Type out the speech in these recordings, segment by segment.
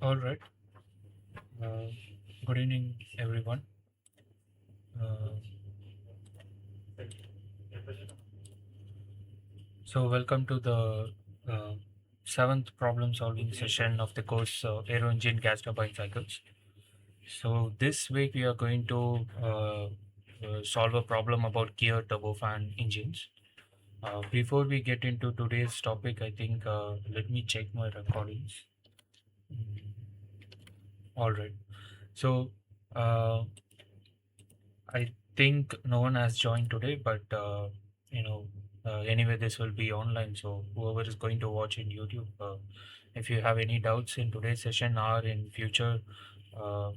All right. Uh, Good evening, everyone. Uh, Welcome to the seventh problem-solving session of the course Aeroengine Gas Turbine Cycles. So, this week we are going to solve a problem about geared turbofan engines. Before we get into today's topic, I think let me check my recordings. Mm, All right. So, uh, I think no one has joined today, but you know, anyway, this will be online. So whoever is going to watch in YouTube, if you have any doubts in today's session or in future, uh,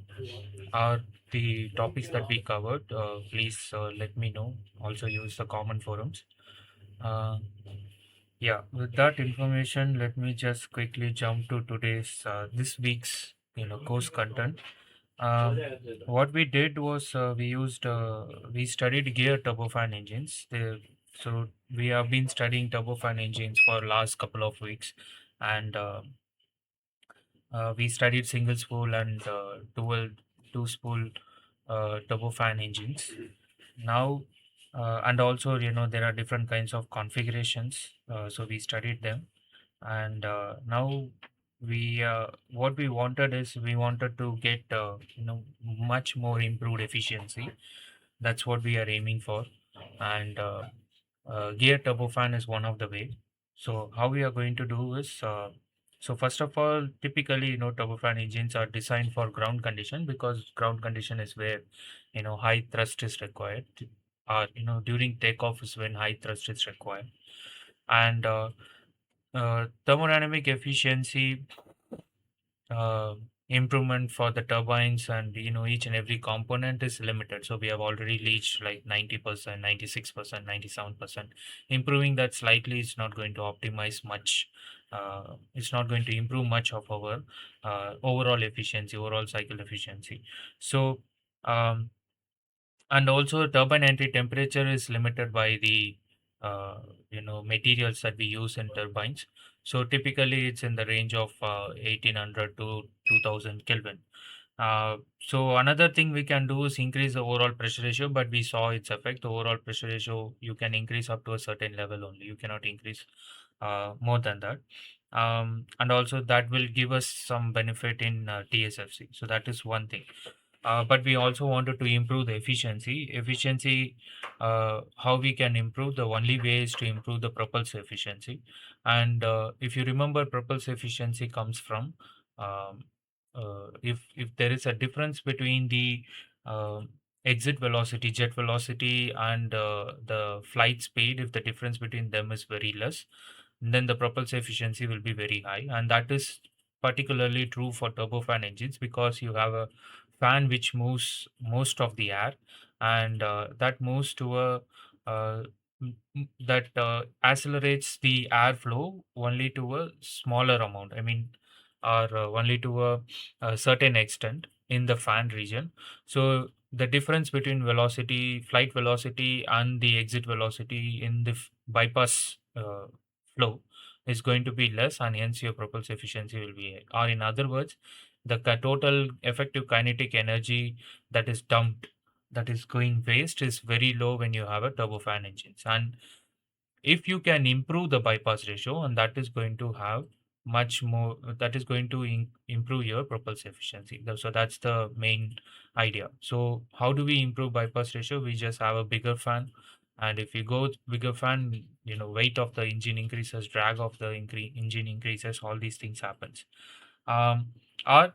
are the topics that we covered, please let me know. Also use the common forums. Uh, yeah, with that information, let me just quickly jump to today's this week's course content. Um, what we did was we studied gear turbofan engines. So we have been studying turbofan engines for last couple of weeks, and we studied single spool and dual two spool turbofan engines. Now, and also there are different kinds of configurations. So we studied them, and now we what we wanted is we wanted to get much more improved efficiency. That's what we are aiming for, and gear turbofan is one of the way. So how we are going to do is so first of all, typically turbofan engines are designed for ground condition, because ground condition is where high thrust is required, or during takeoff is when high thrust is required. And thermodynamic efficiency improvement for the turbines, and each and every component is limited. So we have already reached like 90%, 96%, 97%. Improving that slightly is not going to optimize much. It's not going to improve much of our overall efficiency, overall cycle efficiency. So um, and also turbine entry temperature is limited by the uh, materials that we use in turbines. So typically it's in the range of 1800 to 2000 Kelvin. So another thing we can do is increase the overall pressure ratio, but we saw its effect. The overall pressure ratio you can increase up to a certain level only. You cannot increase more than that. And also that will give us some benefit in TSFC. So that is one thing. But we also wanted to improve the efficiency. How we can improve? The only way is to improve the propulsive efficiency. And if you remember, propulsive efficiency comes from if there is a difference between the um exit velocity, jet velocity, and the flight speed. If the difference between them is very less, then the propulsive efficiency will be very high, and that is particularly true for turbofan engines, because you have a fan which moves most of the air, and that moves to a that accelerates the airflow only to a smaller amount. I mean, or only to a certain extent in the fan region. So the difference between flight velocity, and the exit velocity in the bypass flow is going to be less, and hence your propulsive efficiency will be high. Or in other words, the total effective kinetic energy that is dumped, that is going waste, is very low when you have a turbofan engines. And if you can improve the bypass ratio, and that is going to have much more, that is going to improve your propulsive efficiency. So that's the main idea. So how do we improve bypass ratio? We just have a bigger fan, and if you go with bigger fan, weight of the engine increases, drag of the engine increases, all these things happens. Or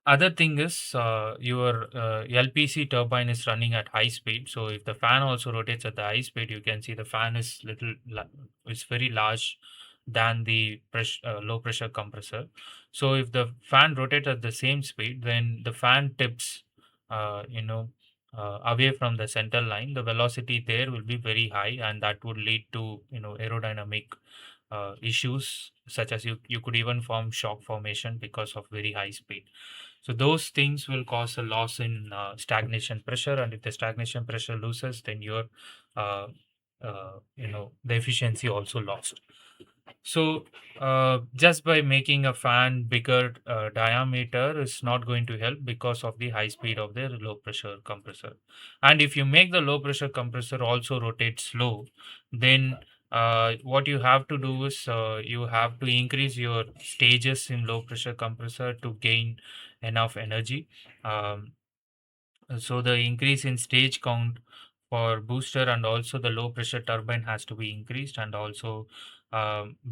other thing is your LPC turbine is running at high speed. So if the fan also rotates at the high speed, you can see the fan is is very large than the low pressure compressor. So if the fan rotates at the same speed, then the fan tips, away from the center line. The velocity there will be very high, and that would lead to aerodynamic issues, such as you could even form shock formation because of very high speed. So those things will cause a loss in stagnation pressure, and if the stagnation pressure loses, then your the efficiency also lost. So, just by making a fan bigger diameter is not going to help because of the high speed of the low pressure compressor. And if you make the low pressure compressor also rotate slow, then what you have to do is you have to increase your stages in low pressure compressor to gain enough energy. Um, so the increase in stage count for booster and also the low pressure turbine has to be increased, and also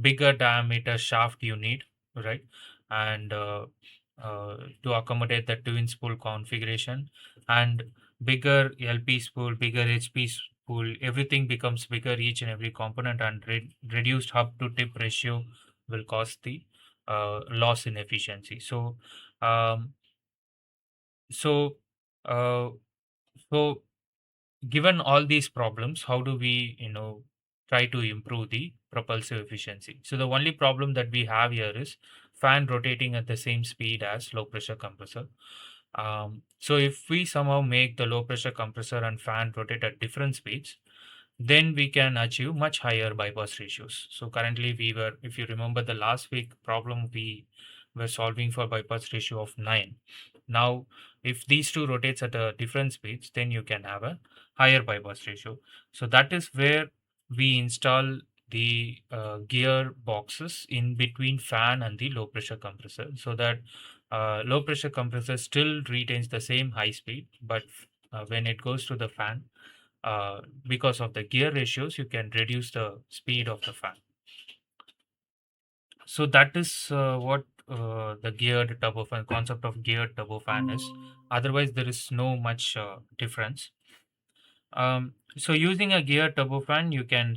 bigger diameter shaft you need, right? And to accommodate the twin spool configuration, and bigger LP spool, bigger HP spool, everything becomes bigger, each and every component, and reduced hub to tip ratio will cause the loss in efficiency. Um, so uh, so given all these problems, how do we, try to improve the propulsive efficiency? So the only problem that we have here is fan rotating at the same speed as low pressure compressor. So if we somehow make the low pressure compressor and fan rotate at different speeds, then we can achieve much higher bypass ratios. So currently we were, if you remember the last week problem, we were solving for bypass ratio of 9. Now, if these two rotates at a different speeds, then you can have a higher bypass ratio. So that is where we install the gear boxes in between fan and the low pressure compressor, so that low pressure compressor still retains the same high speed, but when it goes to the fan, uh, because of the gear ratios, you can reduce the speed of the fan. So that is what the geared turbofan concept of geared turbofan is. Otherwise, there is no much difference. So using a geared turbofan, you can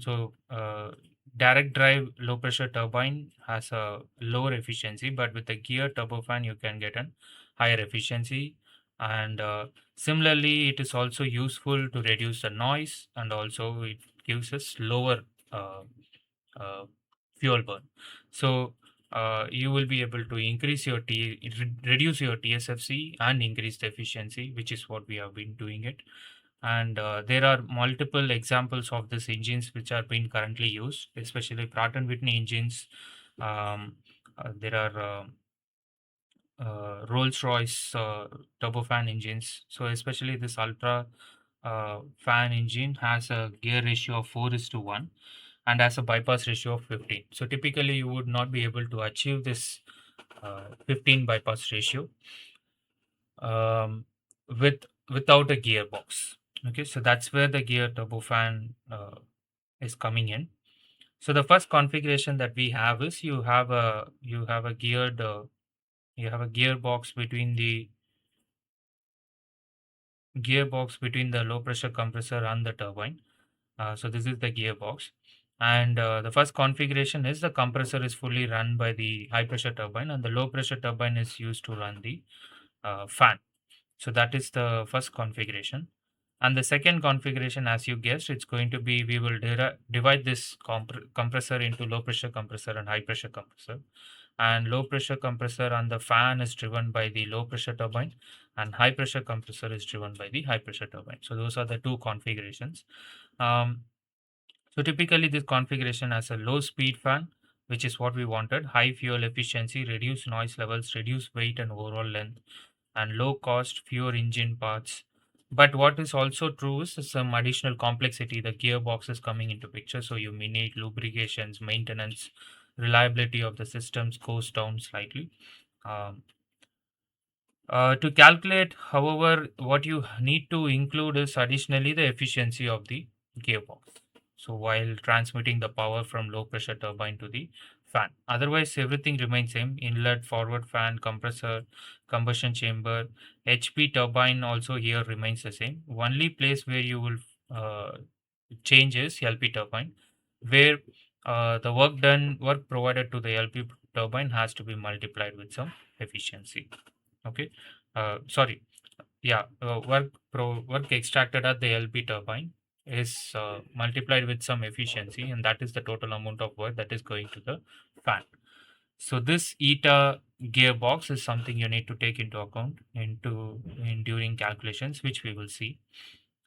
direct drive low pressure turbine has a lower efficiency, but with the geared turbofan, you can get an higher efficiency. And similarly, it is also useful to reduce the noise, and also it gives us lower uh, uh, fuel burn. So you will be able to increase your reduce your TSFC and increase the efficiency, which is what we have been doing it. And there are multiple examples of these engines which are being currently used, especially Pratt and Whitney engines. There are Rolls-Royce turbofan engines. So especially this Ultra fan engine has a gear ratio of 4:1 and has a bypass ratio of 15. So typically you would not be able to achieve this 15 bypass ratio um, without a gearbox. Okay, so that's where the gear turbofan is coming in. So the first configuration that we have is you have a geared you have a gearbox between the low pressure compressor and the turbine. So this is the gearbox. And the first configuration is the compressor is fully run by the high pressure turbine, and the low pressure turbine is used to run the fan. So that is the first configuration. And the second configuration, as you guessed, it's going to be we will divide this compressor into low pressure compressor and high pressure compressor. And low pressure compressor and the fan is driven by the low pressure turbine, and high pressure compressor is driven by the high pressure turbine. So those are the two configurations. Um, so typically this configuration has a low speed fan, which is what we wanted, high fuel efficiency, reduce noise levels, reduce weight and overall length, and low cost, fewer engine parts. But what is also true is some additional complexity. The gearbox is coming into picture, so you may need lubrications, maintenance, reliability of the systems goes down slightly. Um, to calculate, however, what you need to include is additionally the efficiency of the gearbox. So while transmitting the power from low pressure turbine to the fan. Otherwise, everything remains same. Inlet, forward fan, compressor, combustion chamber, HP turbine also here remains the same. Only place where you will uh, change is LP turbine, where the work provided to the LP turbine has to be multiplied with some efficiency. Okay. Sorry. Yeah. Work extracted at the LP turbine is multiplied with some efficiency, and that is the total amount of work that is going to the fan. So this eta gearbox is something you need to take into account in during calculations, which we will see.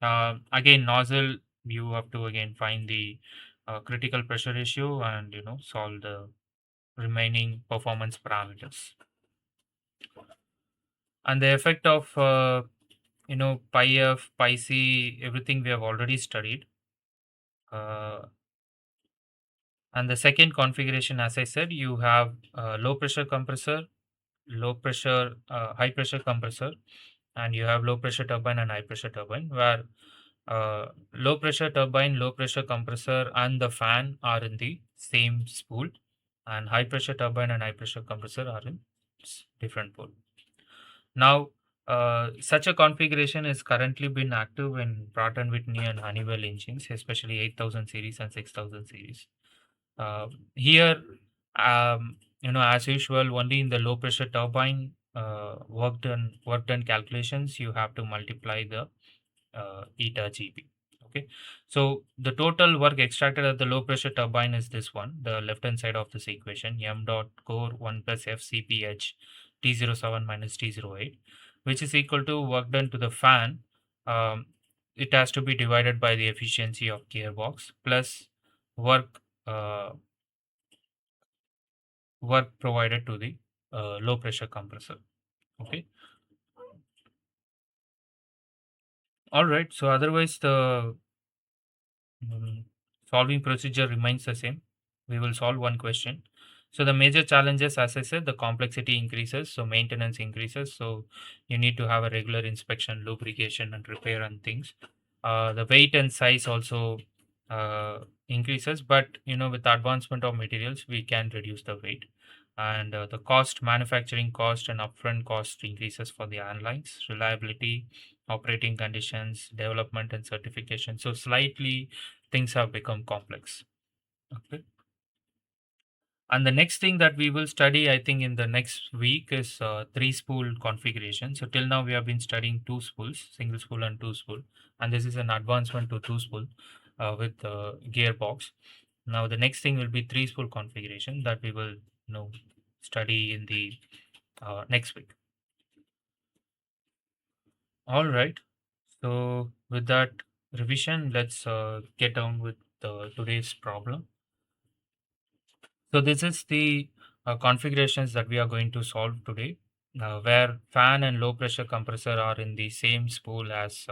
Again, nozzle, you have to again find the critical pressure ratio, and solve the remaining performance parameters. And the effect of pi f, pi c, everything we have already studied. Uh, and the second configuration, as I said, you have low pressure compressor, high pressure compressor, and you have low pressure turbine and high pressure turbine, where low pressure turbine, low pressure compressor, and the fan are in the same spool, and high pressure turbine and high pressure compressor are in different pool. Now, such a configuration is currently been active in Pratt& and Whitney and Honeywell engines, especially 8000 series and 6000 series. Here, as usual, only in the low pressure turbine work done calculations, you have to multiply the eta GB. Okay, so the total work extracted at the low pressure turbine is this one, the left hand side of this equation, m dot core 1 plus FCPH T07 minus T08, which is equal to work done to the fan. Um, it has to be divided by the efficiency of gearbox plus work uh, work provided to the low pressure compressor. Okay, all right. So otherwise the solving procedure remains the same. We will solve one question. So the major challenges, as I said, the complexity increases, so maintenance increases. So you need to have a regular inspection, lubrication, and repair and things. The weight and size also increases, but with the advancement of materials, we can reduce the weight. And the cost, manufacturing cost, and upfront cost increases for the airlines, reliability, operating conditions, development, and certification. So slightly things have become complex. Okay. And the next thing that we will study, I think, in the next week is three spool configuration. So till now we have been studying two spools, single spool and two spool, and this is an advancement to two spool with gearbox. Now the next thing will be three spool configuration that we will study in the next week. All right. So with that revision, let's get down with today's problem. So this is the configurations that we are going to solve today, where fan and low pressure compressor are in the same spool as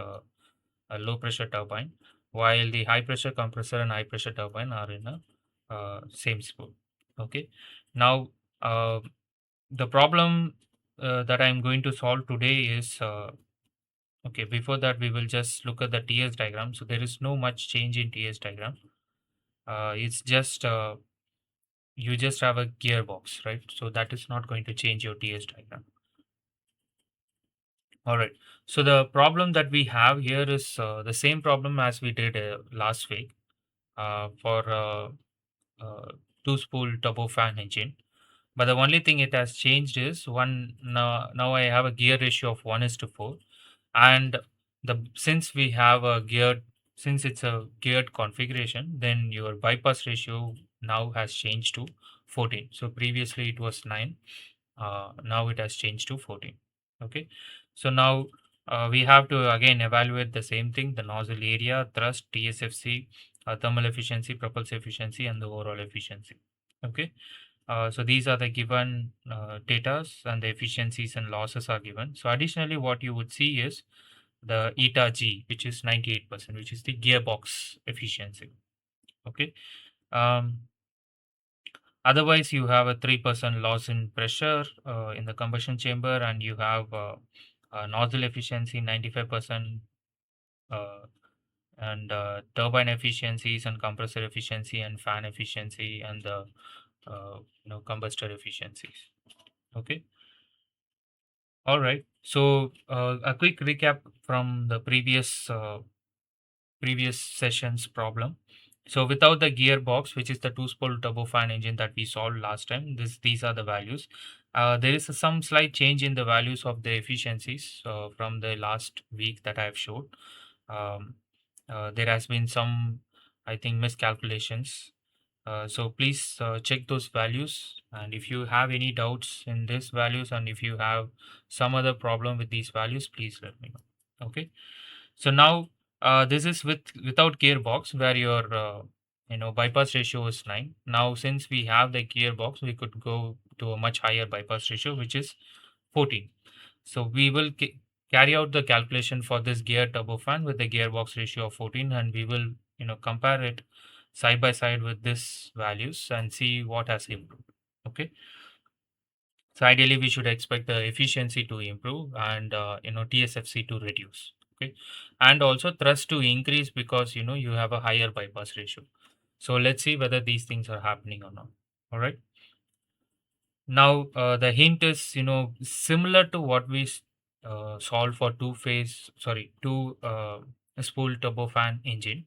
a low pressure turbine, while the high pressure compressor and high pressure turbine are in a same spool. Okay. Now the problem that I am going to solve today is okay. Before that, we will just look at the TS diagram. So there is no much change in TS diagram. It's just you just have a gearbox, right? So that is not going to change your TS diagram. All right. So the problem that we have here is the same problem as we did last week for uh, two spool turbofan engine. But the only thing it has changed is now I have a gear ratio of 1:4, and since we have a geared since it's a geared configuration, then your bypass ratio now has changed to 14. So previously it was 9. Now it has changed to 14. Okay. So now we have to again evaluate the same thing: the nozzle area, thrust, TSFC, thermal efficiency, propulsive efficiency, and the overall efficiency. Okay. So these are the given data, and the efficiencies and losses are given. So additionally, what you would see is the eta G, which is 98%, which is the gearbox efficiency. Okay. Um, Otherwise, you have a 3% loss in pressure in the combustion chamber, and you have nozzle efficiency 95%, uh, and turbine efficiencies and compressor efficiency and fan efficiency and the combustor efficiencies. Okay. All right. So a quick recap from the previous session's problem. So without the gearbox, which is the two-spool turbofan engine that we solved last time, these are the values. There is some slight change in the values of the efficiencies from the last week that I have showed. Um, there has been some, I think, miscalculations. So please check those values, and if you have any doubts in these values, and if you have some other problem with these values, please let me know. Okay. So now this is without gearbox, where your bypass ratio is 9. Now, since we have the gearbox, we could go to a much higher bypass ratio, which is 14. So we will carry out the calculation for this gear turbofan with the gearbox ratio of 14, and we will compare it side by side with this values and see what has improved. Okay. So ideally, we should expect the efficiency to improve and TSFC to reduce. Okay, and also thrust to increase because you have a higher bypass ratio. So let's see whether these things are happening or not. All right. Now the hint is similar to what we solved for two spool turbofan engine.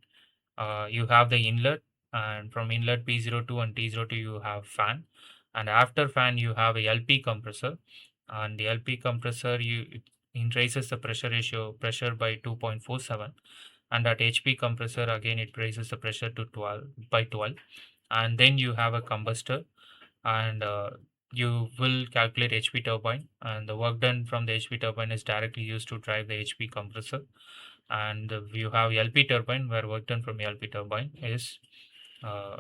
You have the inlet, and from inlet P02 and T02 you have fan, and after fan you have a LP compressor, and the LP compressor it increases the pressure by 2.47, and at HP compressor again it raises the pressure to 12, and then you have a combustor, and you will calculate HP turbine, and the work done from the HP turbine is directly used to drive the HP compressor, and you have LP turbine where work done from LP turbine is uh,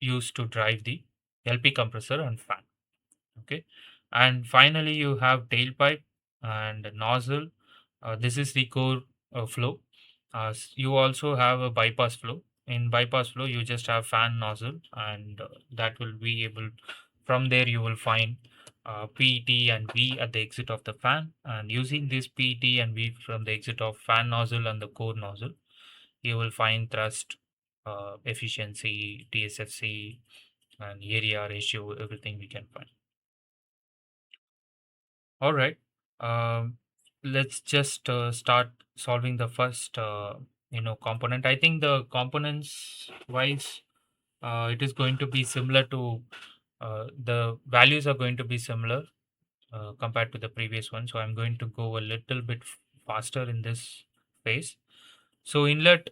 used to drive the LP compressor and fan. Okay, and finally you have tailpipe and nozzle. This is the core flow. You also have a bypass flow. In bypass flow you just have fan nozzle, and that will be able, from there you will find PET and V at the exit of the fan, and using this PET and V from the exit of fan nozzle and the core nozzle, you will find thrust, efficiency, TSFC, and area ratio, everything we can find. All right. Um, let's just start solving the first component. I think the components wise, it is going to be similar to the values are going to be similar compared to the previous one. So I'm going to go a little bit faster in this phase. So inlet,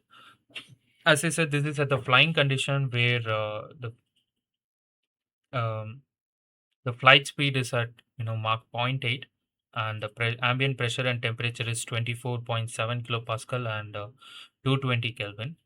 as I said, this is at the flying condition where um, the flight speed is at Mach point 0.8, and the ambient pressure and temperature is 24.7 kilopascal and 220 Kelvin.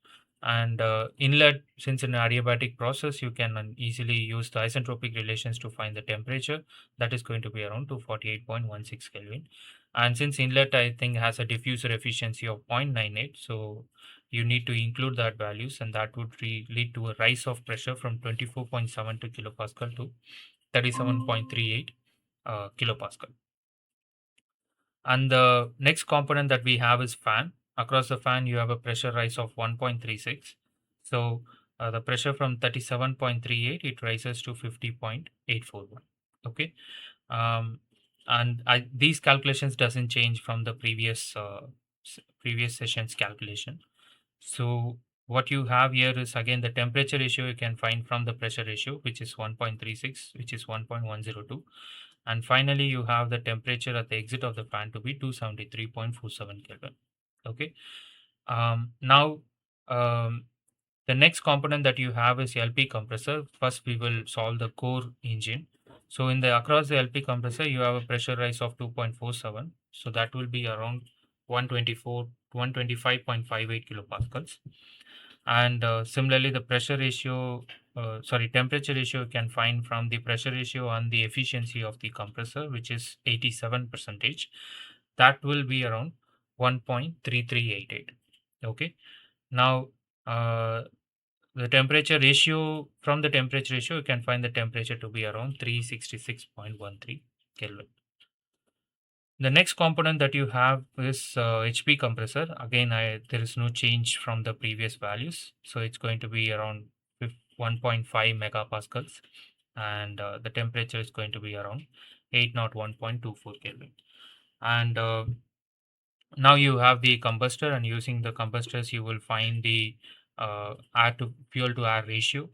And inlet, since in an adiabatic process, you can easily use the isentropic relations to find the temperature. That is going to be around 248.16 Kelvin. And since inlet, I think, has a diffuser efficiency of 0.98, so you need to include that values, and that would lead to a rise of pressure from 24.72 kilopascal to 37.38 kilopascal. And the next component that we have is fan. Across the fan, you have a pressure rise of 1.36. So the pressure from 37.38, it rises to 50.841. Okay. Um, and these calculations doesn't change from the previous session's calculation. So what you have here is again the temperature ratio you can find from the pressure ratio, which is 1.36, which is 1.102. And finally, you have the temperature at the exit of the fan to be 273.47 Kelvin. Okay. Now, um, the next component that you have is LP compressor. First, we will solve the core engine. So in the across the LP compressor, you have a pressure rise of 2.47. So that will be around 125.58 kilopascals. And similarly, the temperature ratio you can find from the pressure ratio and the efficiency of the compressor, which is 87 percentage. That will be around 1.3388. Okay. Now, uh, the temperature ratio, from the temperature ratio, you can find the temperature to be around 366.13 Kelvin. The next component that you have is HP compressor. Again, there is no change from the previous values. So it's going to be around 1.5 megapascals, and the temperature is going to be around 801.24 Kelvin. And now you have the combustor, and using the combustors, you will find the air to fuel to air ratio,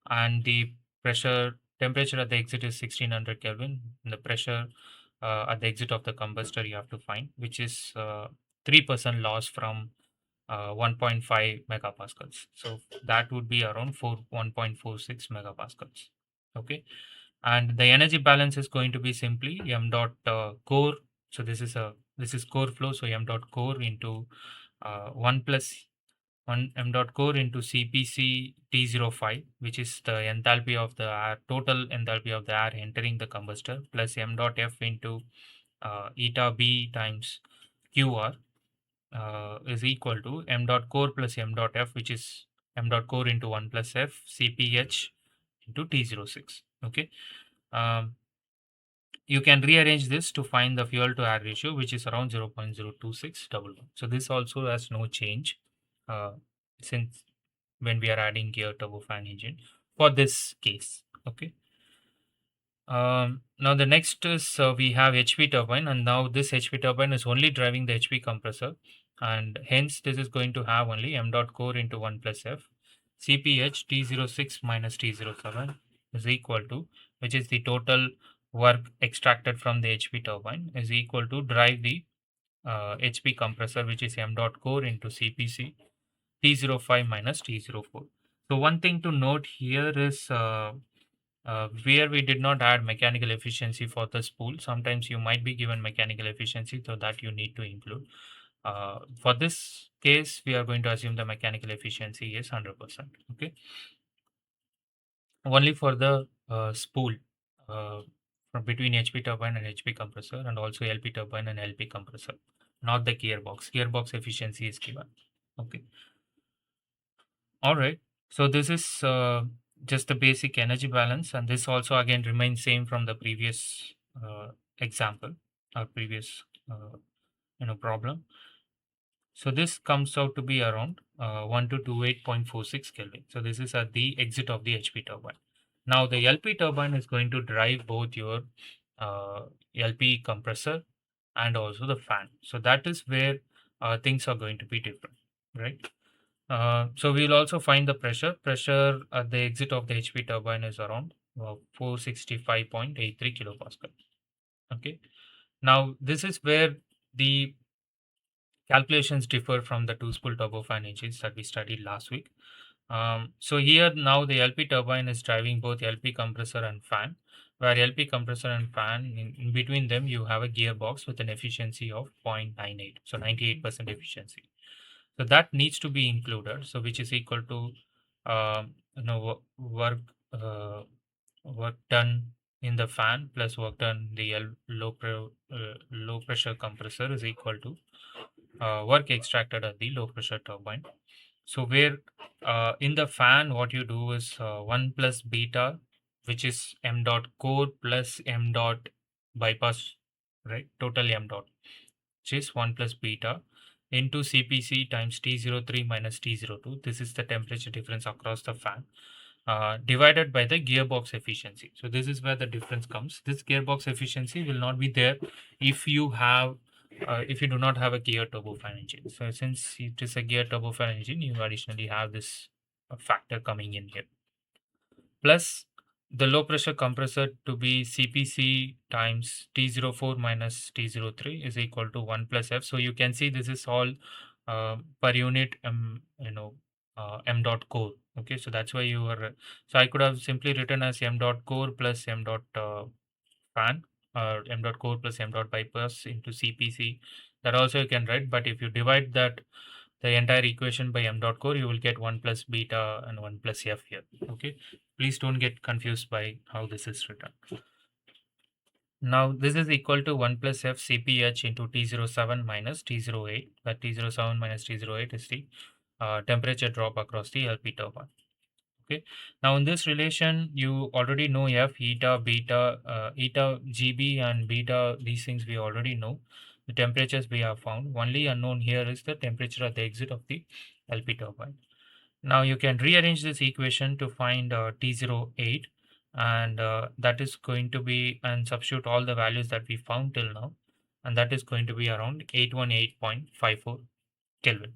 and the temperature at the exit is 1600 Kelvin. And the pressure at the exit of the combustor you have to find, which is 3% loss from 1.5 megapascals. So that would be around 1.46 megapascals. Okay, and the energy balance is going to be simply m dot core. So this is core flow. So m dot core into 1 plus one m dot core into CPC T05, which is the enthalpy of the air, total enthalpy of the air entering the combustor, plus m dot F into eta B times QR is equal to m dot core plus m dot F, which is m dot core into 1 plus F CPH into T06. Okay. Um, you can rearrange this to find the fuel to air ratio, which is around 0.0261. So this also has no change uh, since when we are adding gear turbofan engine for this case. Okay. Now the next is we have HP turbine, and now this HP turbine is only driving the HP compressor, and hence this is going to have only m dot core into 1 plus F CPH T06 minus T07 is equal to, which is the total work extracted from the HP turbine, is equal to drive the HP compressor, which is m dot core into CPC T05 minus T04. So one thing to note here is where we did not add mechanical efficiency for the spool. Sometimes you might be given mechanical efficiency, so that you need to include. For this case, we are going to assume the mechanical efficiency is 100%. Okay, only for the spool uh, from between HP turbine and HP compressor, and also LP turbine and LP compressor, not the gearbox. Gearbox efficiency is given. Okay. All right. So this is just the basic energy balance, and this also again remains same from the previous example or previous problem. So this comes out to be around 1228.46 Kelvin. So this is at the exit of the HP turbine. Now the LP turbine is going to drive both your uh, LP compressor and also the fan. So that is where things are going to be different, right? So we'll also find the pressure. Pressure at the exit of the HP turbine is around 465.83 kilopascal. Okay. Now this is where the calculations differ from the two spool turbofan engines that we studied last week. So here now the LP turbine is driving both LP compressor and fan, where LP compressor and fan in between them you have a gearbox with an efficiency of 0.98, so 98% efficiency. So that needs to be included. So which is equal to work work done in the fan plus work done the low pressure compressor is equal to work extracted at the low pressure turbine. So where in the fan what you do is 1 plus beta, which is m dot core plus m dot bypass, right? Total m dot, which is 1 plus beta into CPC times T03 minus T02. This is the temperature difference across the fan divided by the gearbox efficiency. So this is where the difference comes. This gearbox efficiency will not be there if you have if you do not have a gear turbofan engine. So since it is a gear turbofan engine, you additionally have this factor coming in here. Plus the low pressure compressor to be CPC times T04 minus T03 is equal to 1 plus F. So you can see this is all per unit m dot core. Okay, so that's why you are. So I could have simply written as m dot core plus m dot fan, or m dot core plus m dot bypass into CPC. That also you can write, but if you divide that the entire equation by m dot core, you will get 1 plus beta and 1 plus f here. Okay, please don't get confused by how this is written. Now this is equal to 1 plus f CPH into T07 minus T08, where T07 minus T08 is the temperature drop across the LP turbine. Okay. Now in this relation, you already know F, eta, beta, eta, GB and beta, these things we already know. The temperatures we have found. Only unknown here is the temperature at the exit of the LP turbine. Now you can rearrange this equation to find T08, and that is going to be, and substitute all the values that we found till now, and that is going to be around 818.54 Kelvin.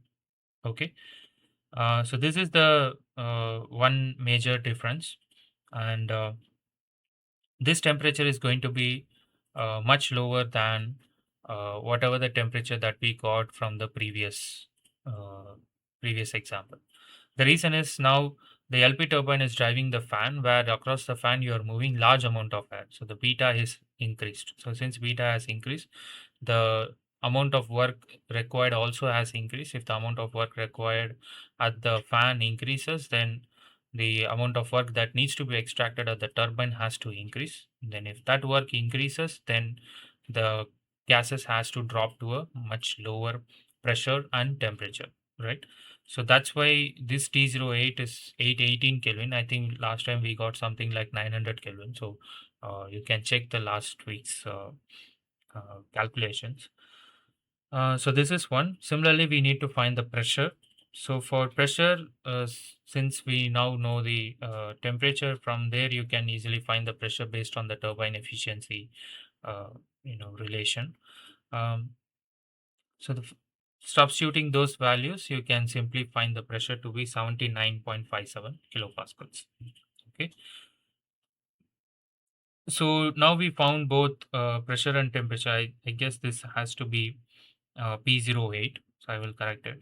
Okay. So this is the one major difference, and this temperature is going to be much lower than whatever the temperature that we got from the previous example. The reason is now the LP turbine is driving the fan, where across the fan you are moving large amount of air. So the beta is increased. So since beta has increased, the amount of work required also has increased. If the amount of work required at the fan increases, then the amount of work that needs to be extracted at the turbine has to increase. Then if that work increases, then the gases has to drop to a much lower pressure and temperature, right? So that's why this T08 is 818 Kelvin. I think last time we got something like 900 Kelvin. So you can check the last week's calculations. So this is one. Similarly, we need to find the pressure. So for pressure, since we now know the temperature, from there you can easily find the pressure based on the turbine efficiency, uh, relation. Um, so substituting those values, you can simply find the pressure to be 79.57 kilopascals. Okay. So now we found both pressure and temperature. I guess this has to be P08. So I will correct it.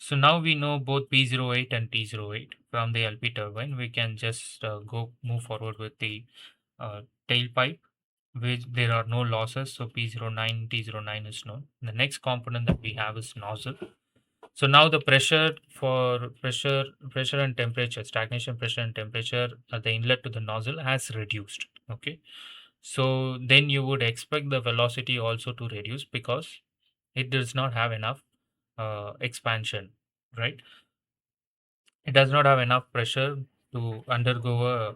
So now we know both P08 and T08 from the LP turbine. We can just go move forward with the tailpipe, which there are no losses. So P09, T09 is known. The next component that we have is nozzle. So now the pressure and temperature, stagnation pressure and temperature at the inlet to the nozzle has reduced. Okay. So then you would expect the velocity also to reduce because it does not have enough expansion, right? It does not have enough pressure to undergo a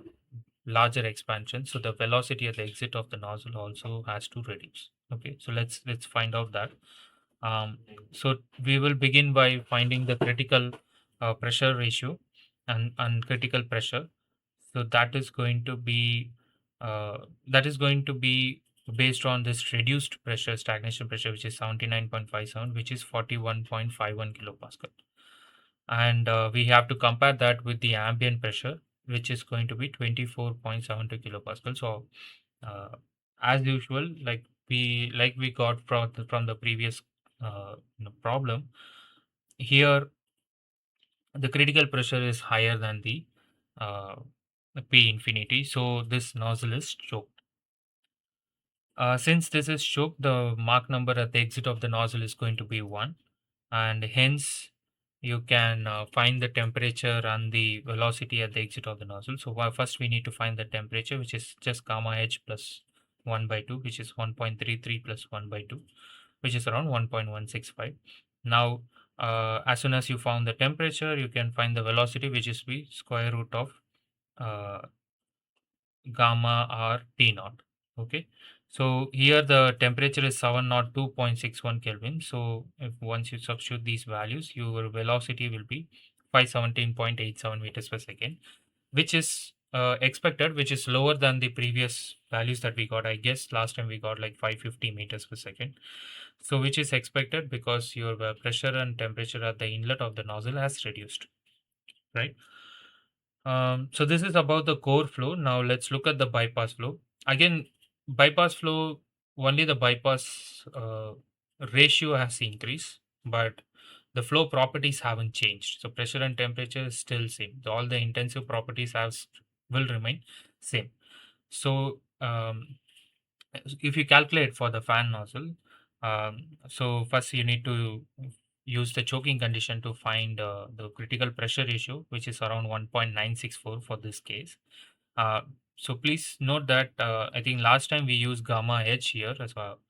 larger expansion. So the velocity at the exit of the nozzle also has to reduce. Okay, so let's find out that. Um, so we will begin by finding the critical pressure ratio and critical pressure. So that is going to be based on this reduced pressure, stagnation pressure, which is 79.57, which is 41.51 kilopascal. And we have to compare that with the ambient pressure, which is going to be 24.72 kilopascal. So uh, as usual, like we got from the previous problem, here the critical pressure is higher than the uh, P infinity. So this nozzle is choked. Since this is choked, the Mach number at the exit of the nozzle is going to be 1, and hence you can find the temperature and the velocity at the exit of the nozzle. So first we need to find the temperature, which is just gamma h plus 1 by 2, which is 1.33 plus 1 by 2, which is around 1.165. Now, as soon as you found the temperature, you can find the velocity, which is the square root of uh, gamma r T naught. Okay. So here the temperature is 702.61 Kelvin. So if once you substitute these values, your velocity will be 517.87 meters per second, which is expected, which is lower than the previous values that we got. I guess last time we got like 550 meters per second. So which is expected because your pressure and temperature at the inlet of the nozzle has reduced, right? So this is about the core flow. Now let's look at the bypass flow. Again, bypass flow, only the bypass ratio has increased, but the flow properties haven't changed. So pressure and temperature is still same. All the intensive properties will remain same. So if you calculate for the fan nozzle, so first you need to use the choking condition to find the critical pressure ratio, which is around 1.964 for this case. Uh, so please note that I think last time we used gamma h here as well.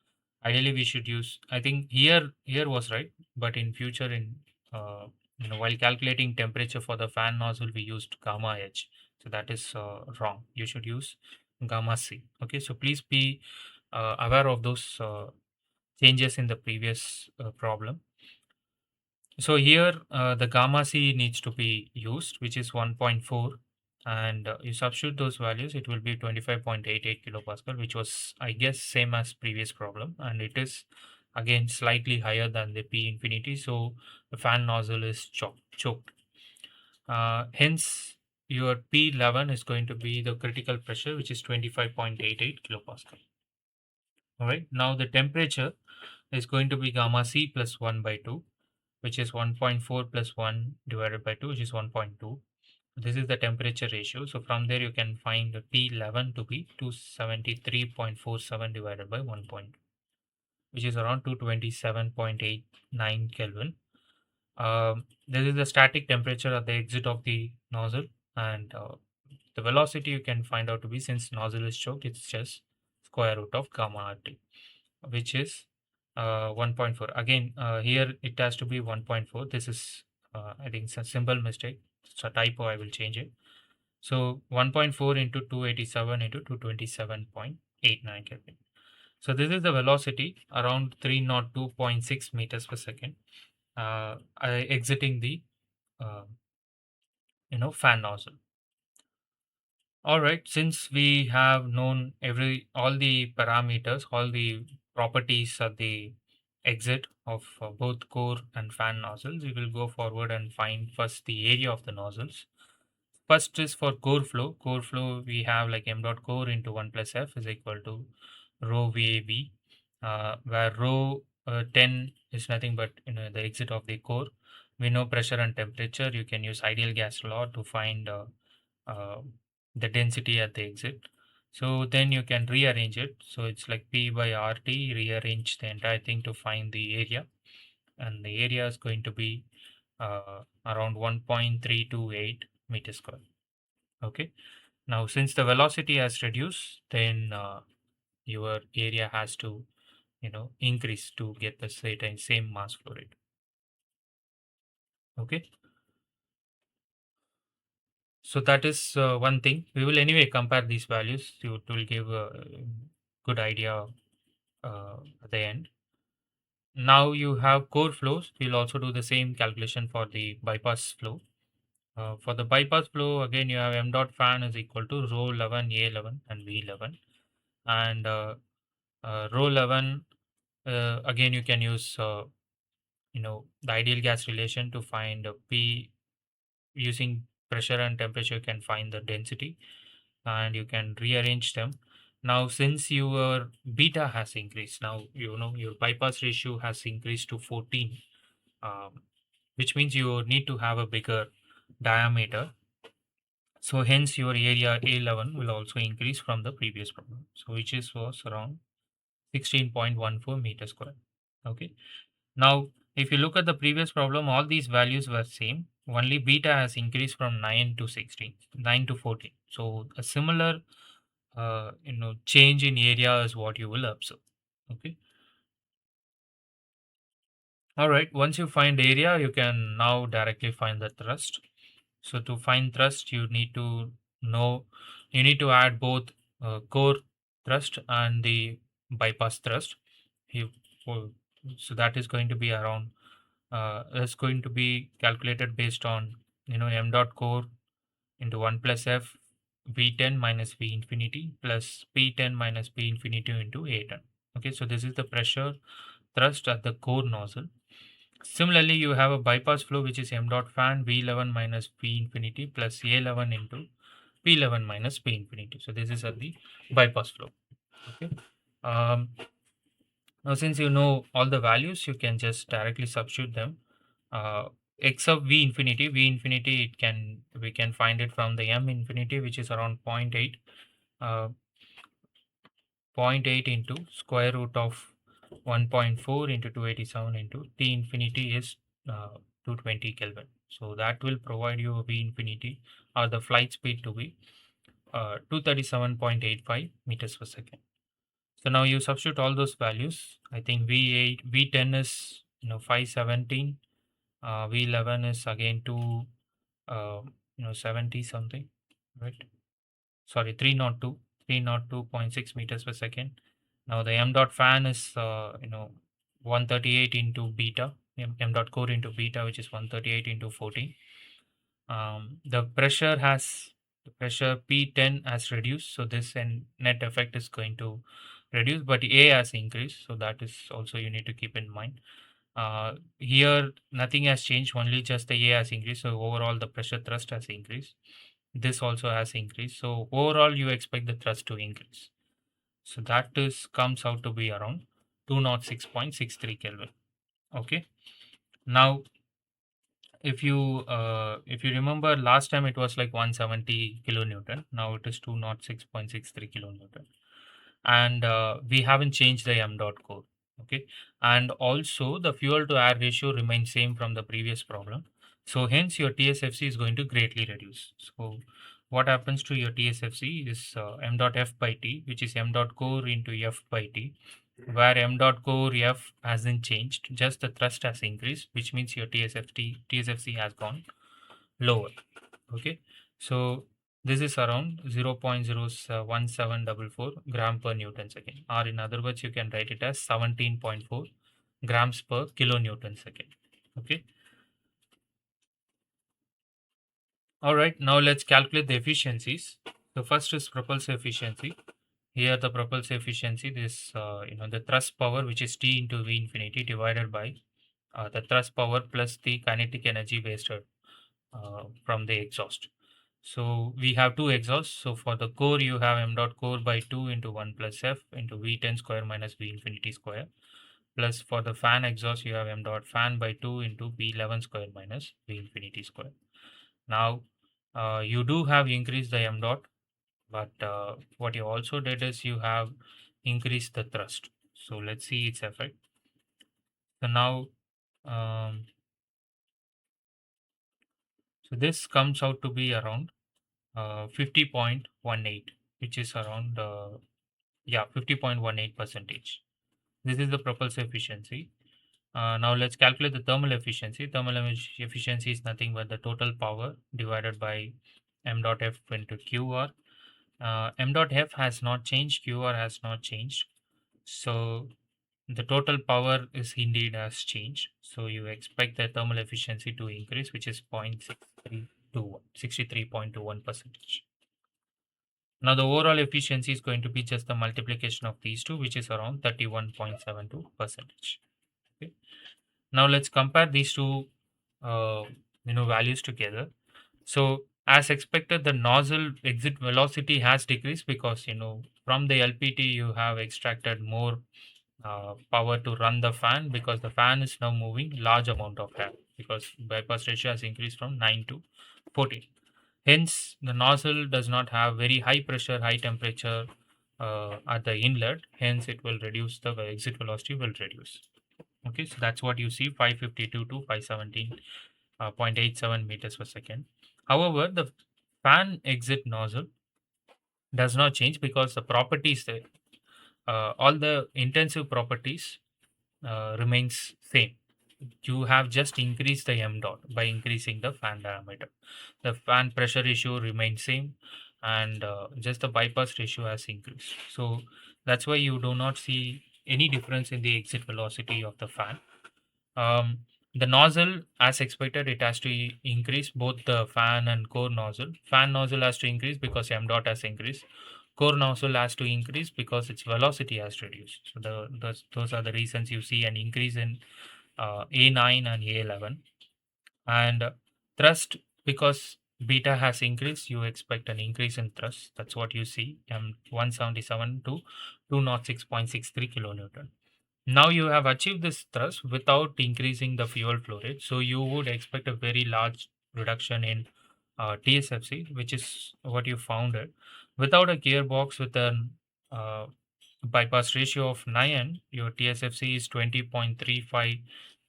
Ideally, we should use. I think here was right, but in future, in while calculating temperature for the fan nozzle, we used gamma h. So that is wrong. You should use gamma c. Okay, so please be aware of those changes in the previous problem. So here the gamma C needs to be used, which is 1.4, and you substitute those values, it will be 25.88 kilopascal, which was, I guess, same as previous problem, and it is again slightly higher than the P infinity, so the fan nozzle is choked. Hence, your P11 is going to be the critical pressure, which is 25.88 kilopascal. All right, now the temperature is going to be gamma C plus 1 by 2, which is 1.4 plus 1 divided by 2, which is 1.2. This is the temperature ratio. So from there you can find the T11 to be 273.47 divided by 1.2. which is around 227.89 Kelvin. This is the static temperature at the exit of the nozzle, and the velocity you can find out to be, since nozzle is choked, it's just square root of gamma RT, which is 1.4. Again, here it has to be 1.4. This is, I think, it's a symbol mistake. It's a typo. I will change it. So 1.4 into 287 into 227.89 Kelvin. So this is the velocity around 302.6 meters per second, exiting the uh, fan nozzle. All right, since we have known all the parameters, all the properties at the exit of both core and fan nozzles, we will go forward and find first the area of the nozzles. First is for core flow. Core flow, we have like m dot core into 1 plus f is equal to rho VAV, where rho 10 is nothing but the exit of the core. We know pressure and temperature. You can use ideal gas law to find uh, the density at the exit. So then you can rearrange it. So it's like P by RT, rearrange the entire thing to find the area. And the area is going to be around 1.328 meters square. Okay. Now, since the velocity has reduced, then your area has to, increase to get the same mass flow rate. Okay. So that is one thing. We will anyway compare these values. It will give a good idea at the end. Now you have core flows. We'll also do the same calculation for the bypass flow. For the bypass flow, again, you have m dot fan is equal to rho 11, A11, and V11. And rho 11, again, you can use, the ideal gas relation to find P using pressure and temperature. You can find the density and you can rearrange them. Now, since your beta has increased, now your bypass ratio has increased to 14, um, which means you need to have a bigger diameter. So hence your area A11 will also increase from the previous problem. So which was around 16.14 meters square. Okay. Now, if you look at the previous problem, all these values were same. Only beta has increased from 9 to 16, 9 to 14. So a similar, change in area is what you will observe. Okay. All right. Once you find area, you can now directly find the thrust. So to find thrust, you need to add both core thrust and the bypass thrust. You, oh, so that is going to be around. It's going to be calculated based on m dot core into 1 plus f v10 minus v infinity plus p10 minus p infinity into a10. Okay, so this is the pressure thrust at the core nozzle. Similarly, you have a bypass flow which is m dot fan v11 minus p infinity plus a11 into p11 minus p infinity. So this is at the bypass flow. Okay. Um, Now, since you know all the values, you can just directly substitute them. X of v infinity, we can find it from the m infinity, which is around 0.8. Uh, 0.8 into square root of 1.4 into 287 into T infinity is 220 Kelvin. So that will provide you a V infinity or the flight speed to be 237.85 meters per second. So now you substitute all those values. I think V8, V10 is 517, V11 is again 70 something, right? Sorry, 302, 302.6 meters per second. Now the m dot fan is 138 into beta, m dot core into beta, which is 138 into 14. The pressure P10 has reduced, so this net effect is going to reduce, but A has increased, so that is also you need to keep in mind. Here nothing has changed, only just the A has increased, so overall the pressure thrust has increased. This also has increased, so overall you expect the thrust to increase. So that comes out to be around 206.63 Kelvin. Okay. Now, if you remember last time it was like 170 kilonewton. Now it is 206.63 kilonewton, and we haven't changed the m dot core. Okay, and also the fuel to air ratio remains same from the previous problem. So hence your TSFC is going to greatly reduce. So what happens to your TSFC is m dot f by t, which is m dot core into f by t, where m dot core f hasn't changed, just the thrust has increased, which means your TSFC has gone lower. Okay, so this is around 0.01744 gram per newton second, or in other words you can write it as 17.4 grams per kilonewton second. Okay, all right, now let's calculate the efficiencies. So first is propulsive efficiency. Here the propulsive efficiency, this the thrust power, which is T into V infinity divided by the thrust power plus the kinetic energy wasted from the exhaust. So we have two exhausts. So for the core, you have m dot core by 2 into 1 plus f into v10 square minus v infinity square. Plus for the fan exhaust, you have m dot fan by 2 into v11 square minus v infinity square. Now, you do have increased the m dot, but what you also did is you have increased the thrust. So let's see its effect. So now, um, so this comes out to be around 50.18, which is around 50.18 percentage. This is the propulsive efficiency. Now let's calculate the thermal efficiency. Efficiency is nothing but the total power divided by m dot f into qr. M dot f has not changed, qr has not changed. So the total power is indeed has changed. So you expect the thermal efficiency to increase, which is 0.6321 percentage. Now the overall efficiency is going to be just the multiplication of these two, which is around 31.72 percentage. Okay. Now let's compare these two values together. So as expected, the nozzle exit velocity has decreased because from the LPT you have extracted more power to run the fan, because the fan is now moving large amount of air because bypass ratio has increased from 9 to 14. Hence, the nozzle does not have very high pressure, high temperature at the inlet. Hence, it will reduce the exit velocity will reduce. Okay, so that's what you see, 552 to 517.87 meters per second. However, the fan exit nozzle does not change because the properties, all the intensive properties remains same. You have just increased the m dot by increasing the fan diameter. The fan pressure ratio remains same, and just the bypass ratio has increased. So that's why you do not see any difference in the exit velocity of the fan. um, the nozzle, as expected, it has to increase both the fan and core nozzle. Fan nozzle has to increase because m dot has increased. Core nozzle has to increase because its velocity has reduced. So those are the reasons you see an increase in A9 and A11. And thrust, because beta has increased, you expect an increase in thrust. That's what you see, M177 to 206.63 kilonewton. Now you have achieved this thrust without increasing the fuel flow rate. So you would expect a very large reduction in TSFC, which is what you found it. Without a gearbox with an uh, bypass ratio of 9, your TSFC is 20.35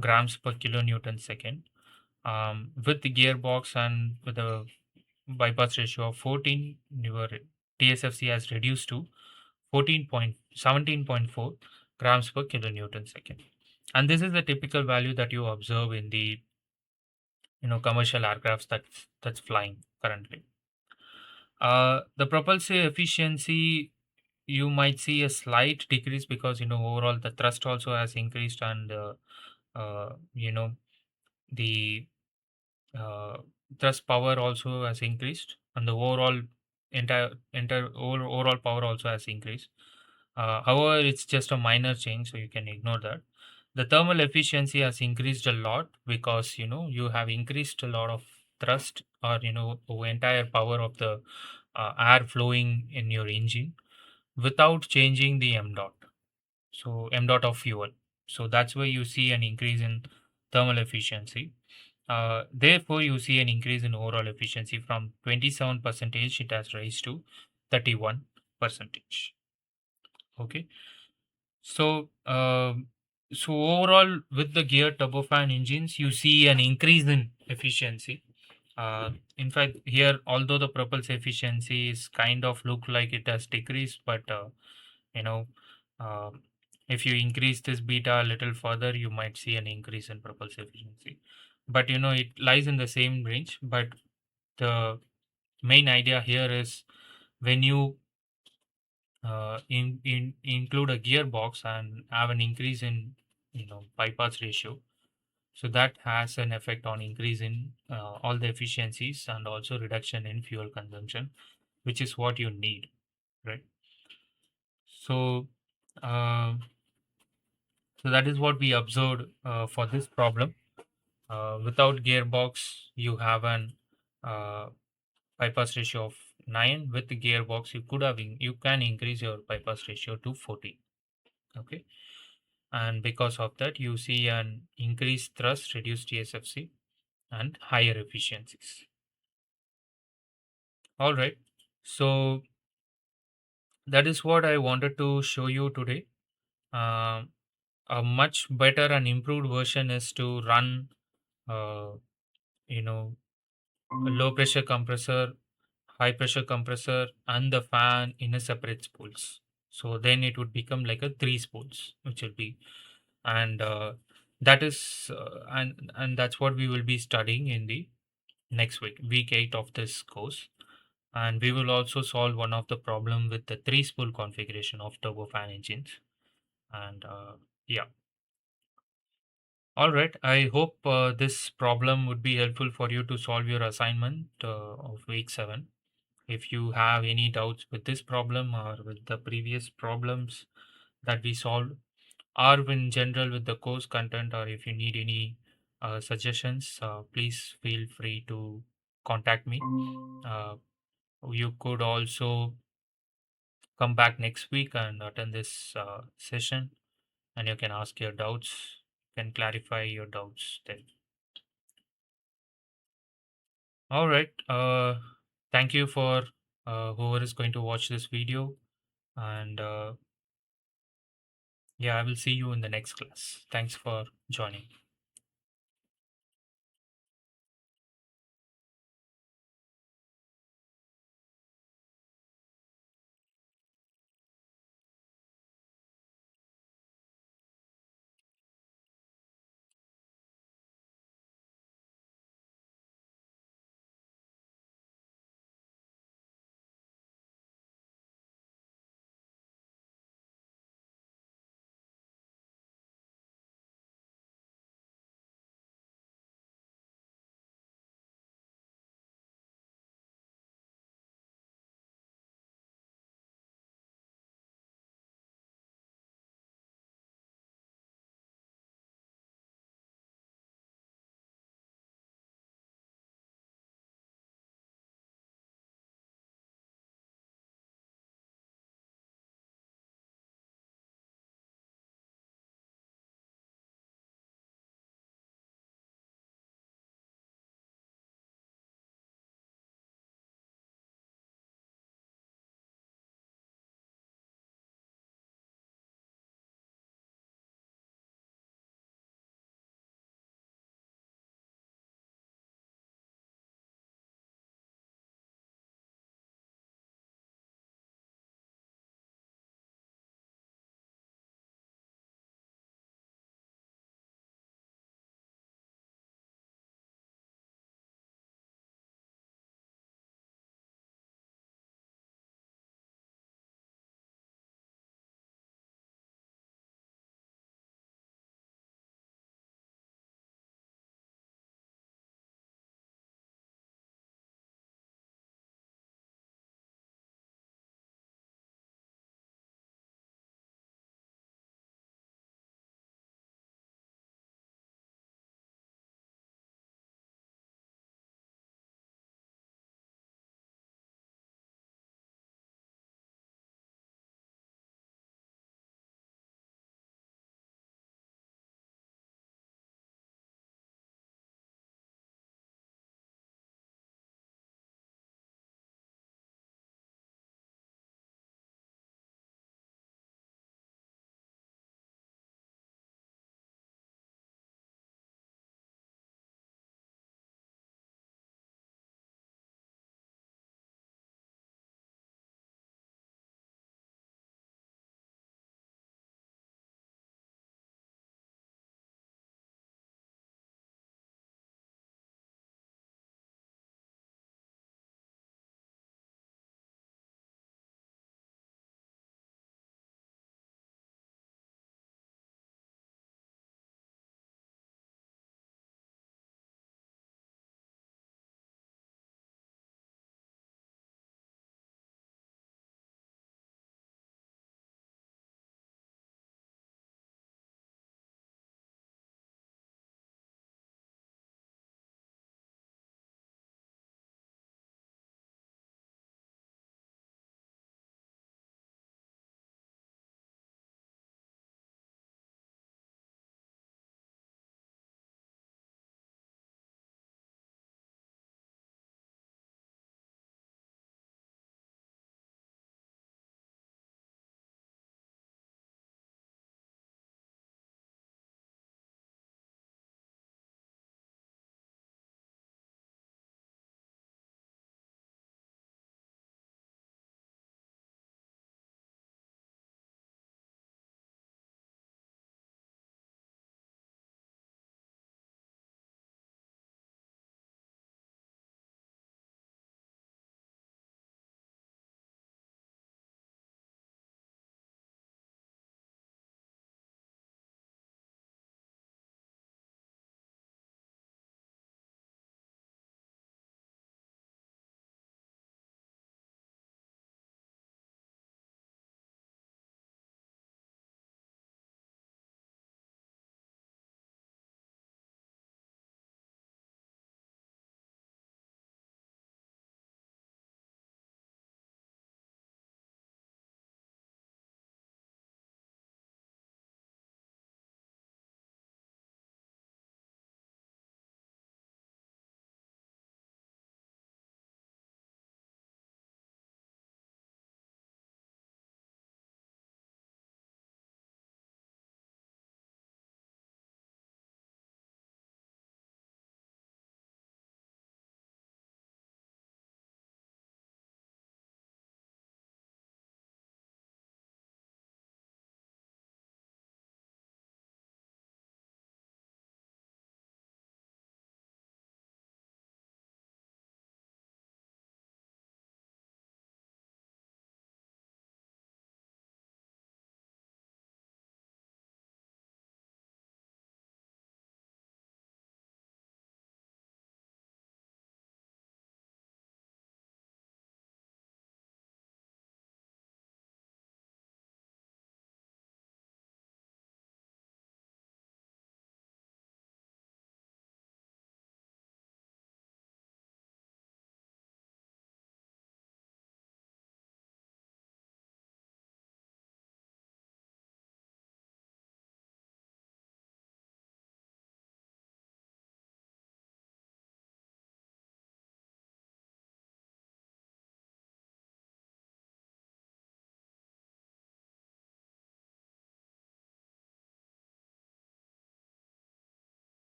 grams per kilonewton second. With the gearbox and with a bypass ratio of 14, your TSFC has reduced to 17.4 grams per kilonewton second. And this is the typical value that you observe in the commercial aircrafts that's flying currently. The propulsive efficiency, you might see a slight decrease because overall the thrust also has increased, and the uh, thrust power also has increased, and the overall power also has increased. However, it's just a minor change, so you can ignore that. The thermal efficiency has increased a lot because you have increased a lot of thrust, or the entire power of the air flowing in your engine without changing the m dot. So m dot of fuel. So that's why you see an increase in thermal efficiency. Therefore, you see an increase in overall efficiency from 27 percentage, it has raised to 31 percentage. Okay. So, overall, with the geared turbofan engines, you see an increase in efficiency. In fact, here, although the propulsion efficiency is kind of look like it has decreased, but you know, uh, if you increase this beta a little further, you might see an increase in propulsion efficiency. But it lies in the same range. But the main idea here is when you include a gearbox and have an increase in bypass ratio, so that has an effect on increase in all the efficiencies and also reduction in fuel consumption, which is what you need, right? So uh, so that is what we observed for this problem. Without gearbox, you have an uh, bypass ratio of 9. With the gearbox, you can increase your bypass ratio to 14. Okay, and because of that, you see an increased thrust, reduced TSFC, and higher efficiencies. All right, so that is what I wanted to show you today. Um a much better and improved version is to run, uh, you know, a low pressure compressor, high pressure compressor, and the fan in a separate spools. So then it would become like a three spools, which will be, and that is, and that's what we will be studying in the next week 8 of this course. And we will also solve one of the problem with the three spool configuration of turbofan engines. And yeah, all right. I hope this problem would be helpful for you to solve your assignment of week 7. If you have any doubts with this problem or with the previous problems that we solved, or in general with the course content, or if you need any suggestions, please feel free to contact me. Uh, you could also come back next week and attend this session, and you can ask your doubts, can clarify your doubts then. All right. Thank you for whoever is going to watch this video. And yeah, I will see you in the next class. Thanks for joining.